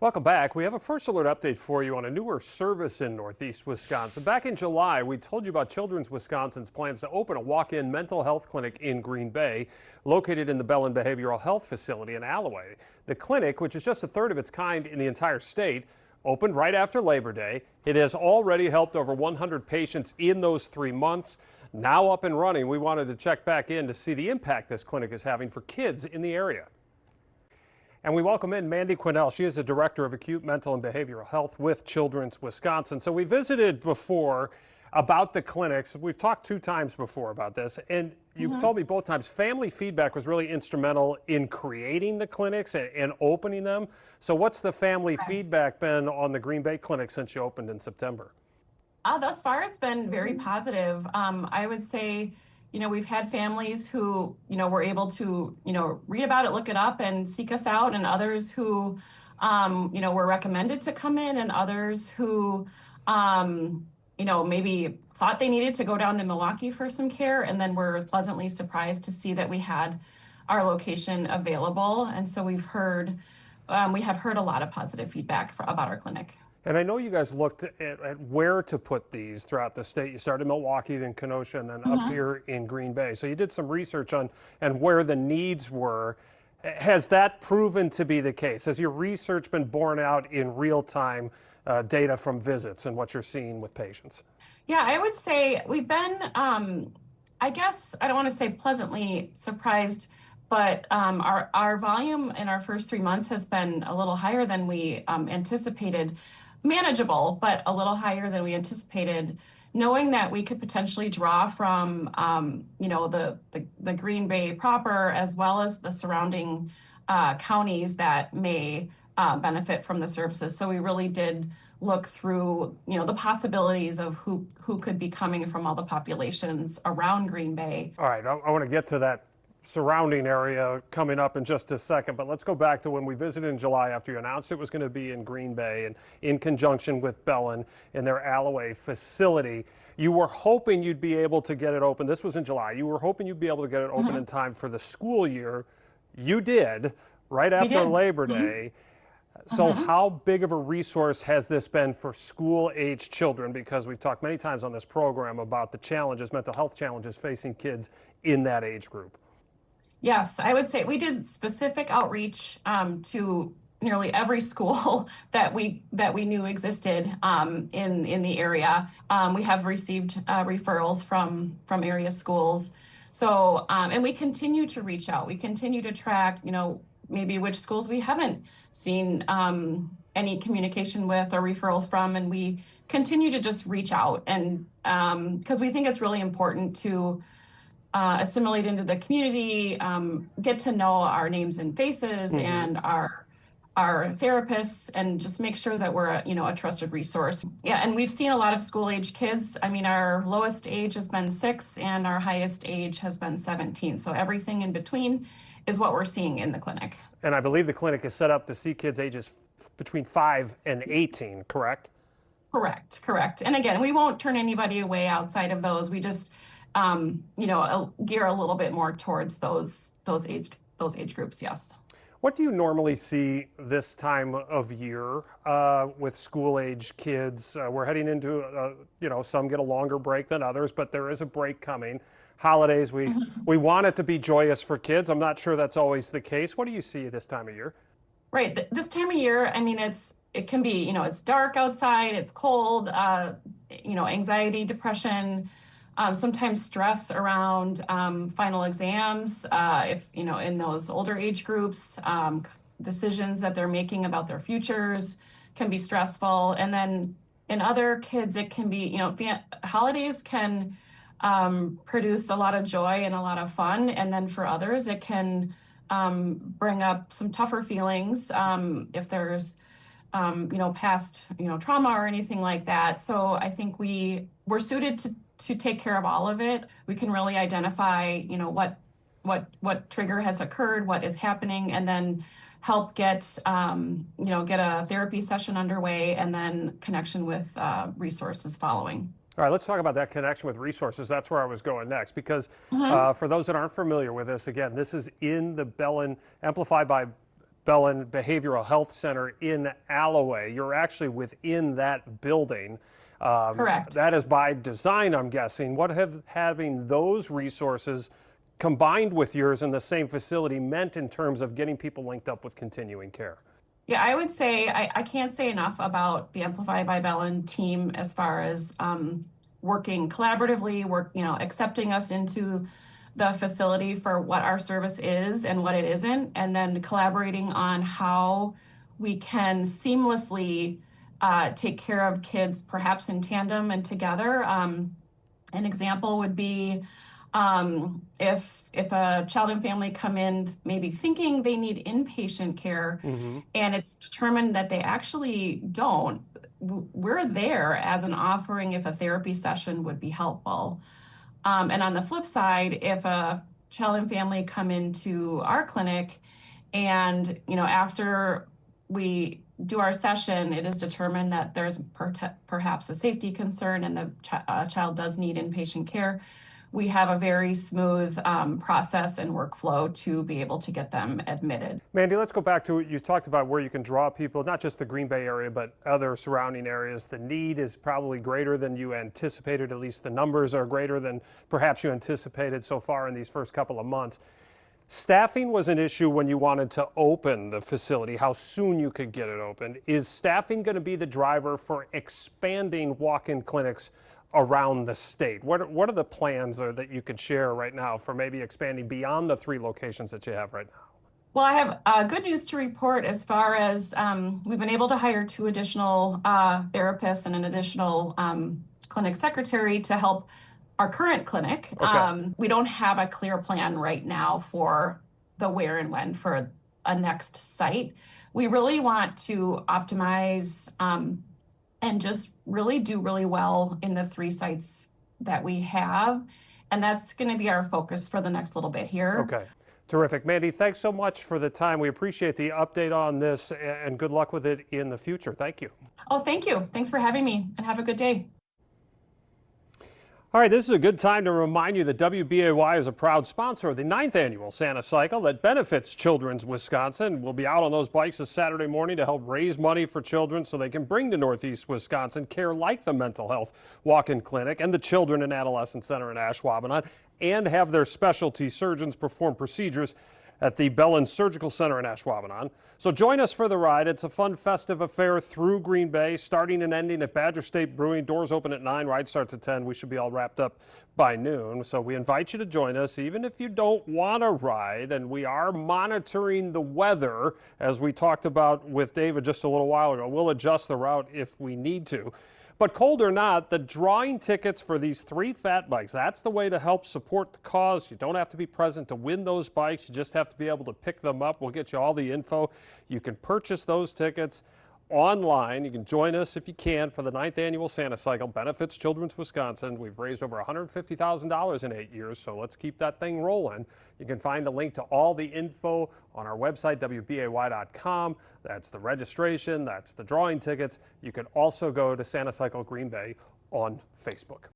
Welcome back. We have a first alert update for you on a newer service in Northeast Wisconsin. Back in July, we told you about Children's Wisconsin's plans to open a walk-in mental health clinic in Green Bay, located in the Bellin Behavioral Health Facility in Alloway. The clinic, which is just a third of its kind in the entire state, opened right after Labor Day. It has already helped over 100 patients in those 3 months. Now up and running, we wanted to check back in to see the impact this clinic is having for kids in the area. And we welcome in Mandy Quinnell. She is the Director of Acute Mental and Behavioral Health with Children's Wisconsin. So we visited before about the clinics. We've talked 2 times before about this, and you've told me both times family feedback was really instrumental in creating the clinics and opening them. So what's the family feedback been on the Green Bay clinic since you opened in September? Thus far, it's been very positive. I would say, we've had families who, were able to, read about it, look it up and seek us out, and others who, were recommended to come in, and others who, maybe thought they needed to go down to Milwaukee for some care, and then were pleasantly surprised to see that we had our location available. And so we have heard a lot of positive feedback about our clinic. And I know you guys looked at where to put these throughout the state. You started in Milwaukee, then Kenosha, and then up here in Green Bay. So you did some research on and where the needs were. Has that proven to be the case? Has your research been borne out in real-time data from visits and what you're seeing with patients? Yeah, I would say we've been, I guess, I don't want to say pleasantly surprised, but our volume in our first 3 months has been a little higher than we anticipated. Manageable, but a little higher than we anticipated, knowing that we could potentially draw from, the Green Bay proper, as well as the surrounding counties that may benefit from the services. So we really did look through, the possibilities of who could be coming from all the populations around Green Bay. All right, I want to get to that surrounding area coming up in just a second, but let's go back to when we visited in July after you announced it was going to be in Green Bay and in conjunction with Bellin in their Alloway facility. You were hoping you'd be able to get it open. This was in July. You were hoping you'd be able to get it open in time for the school year. You did, right after Labor Day. So how big of a resource has this been for school-age children? Because we've talked many times on this program about the challenges, mental health challenges facing kids in that age group. Yes, I would say we did specific outreach to nearly every school that we knew existed in the area. We have received referrals from area schools. So and we continue to reach out. We continue to track, maybe which schools we haven't seen any communication with or referrals from, and we continue to just reach out, and because we think it's really important to assimilate into the community, get to know our names and faces and our therapists, and just make sure that we're a trusted resource. Yeah, and we've seen a lot of school-age kids. I mean, our lowest age has been 6 and our highest age has been 17. So everything in between is what we're seeing in the clinic. And I believe the clinic is set up to see kids ages between 5 and 18, correct? Correct. And again, we won't turn anybody away outside of those. We just gear a little bit more towards those age groups. Yes. What do you normally see this time of year with school-age kids? We're heading into, some get a longer break than others, but there is a break coming. Holidays, we want it to be joyous for kids. I'm not sure that's always the case. What do you see this time of year? Right. This time of year, I mean, it can be, it's dark outside, it's cold, anxiety, depression. Sometimes stress around final exams, if in those older age groups, decisions that they're making about their futures can be stressful. And then in other kids, it can be, holidays can produce a lot of joy and a lot of fun. And then for others, it can bring up some tougher feelings if there's past trauma or anything like that. So I think we're suited to take care of all of it. We can really identify, what trigger has occurred, what is happening, and then help get a therapy session underway, and then connection with resources following. All right, let's talk about that connection with resources. That's where I was going next, because for those that aren't familiar with this, again, this is in the Bellin, amplified by Bellin Behavioral Health Center in Alloway. You're actually within that building. Correct. That is by design, I'm guessing. What have having those resources combined with yours in the same facility meant in terms of getting people linked up with continuing care? Yeah, I would say I can't say enough about the Amplify by Bellin team as far as working collaboratively, accepting us into the facility for what our service is and what it isn't, and then collaborating on how we can seamlessly take care of kids, perhaps in tandem and together. An example would be if a child and family come in maybe thinking they need inpatient care and it's determined that they actually don't, we're there as an offering if a therapy session would be helpful. And on the flip side, if a child and family come into our clinic and, after we do our session, it is determined that there's perhaps a safety concern and the child does need inpatient care, we have a very smooth process and workflow to be able to get them admitted. Mandy, let's go back to, you talked about where you can draw people, not just the Green Bay area, but other surrounding areas. The need is probably greater than you anticipated, at least the numbers are greater than perhaps you anticipated so far in these first couple of months. Staffing was an issue when you wanted to open the facility, how soon you could get it open. Is staffing going to be the driver for expanding walk-in clinics around the state? What are the plans that you could share right now for maybe expanding beyond the 3 locations that you have right now? Well, I have good news to report as far as we've been able to hire 2 additional therapists and an additional clinic secretary to help our current clinic. Okay. We don't have a clear plan right now for the where and when for a next site. We really want to optimize and just really do really well in the 3 sites that we have. And that's going to be our focus for the next little bit here. Okay. Terrific. Mandy, thanks so much for the time. We appreciate the update on this and good luck with it in the future. Thank you. Oh, thank you. Thanks for having me and have a good day. All right, this is a good time to remind you that WBAY is a proud sponsor of the 9th annual Santa Cycle that benefits Children's Wisconsin. We'll be out on those bikes this Saturday morning to help raise money for children so they can bring to Northeast Wisconsin care like the mental health walk-in clinic and the Children and Adolescent Center in Ashwaubenon, and have their specialty surgeons perform procedures at the Bellin Surgical Center in Ashwaubenon. So join us for the ride. It's a fun, festive affair through Green Bay, starting and ending at Badger State Brewing. Doors open at 9, ride starts at 10. We should be all wrapped up by noon. So we invite you to join us, even if you don't want to ride. And we are monitoring the weather, as we talked about with David just a little while ago. We'll adjust the route if we need to. But cold or not, the drawing tickets for these 3 fat bikes, that's the way to help support the cause. You don't have to be present to win those bikes. You just have to be able to pick them up. We'll get you all the info. You can purchase those tickets online. You can join us if you can for the 9th annual Santa Cycle. Benefits Children's Wisconsin. We've raised over $150,000 in 8 years, so let's keep that thing rolling. You can find a link to all the info on our website, WBAY.com. That's the registration, that's the drawing tickets. You can also go to Santa Cycle Green Bay on Facebook.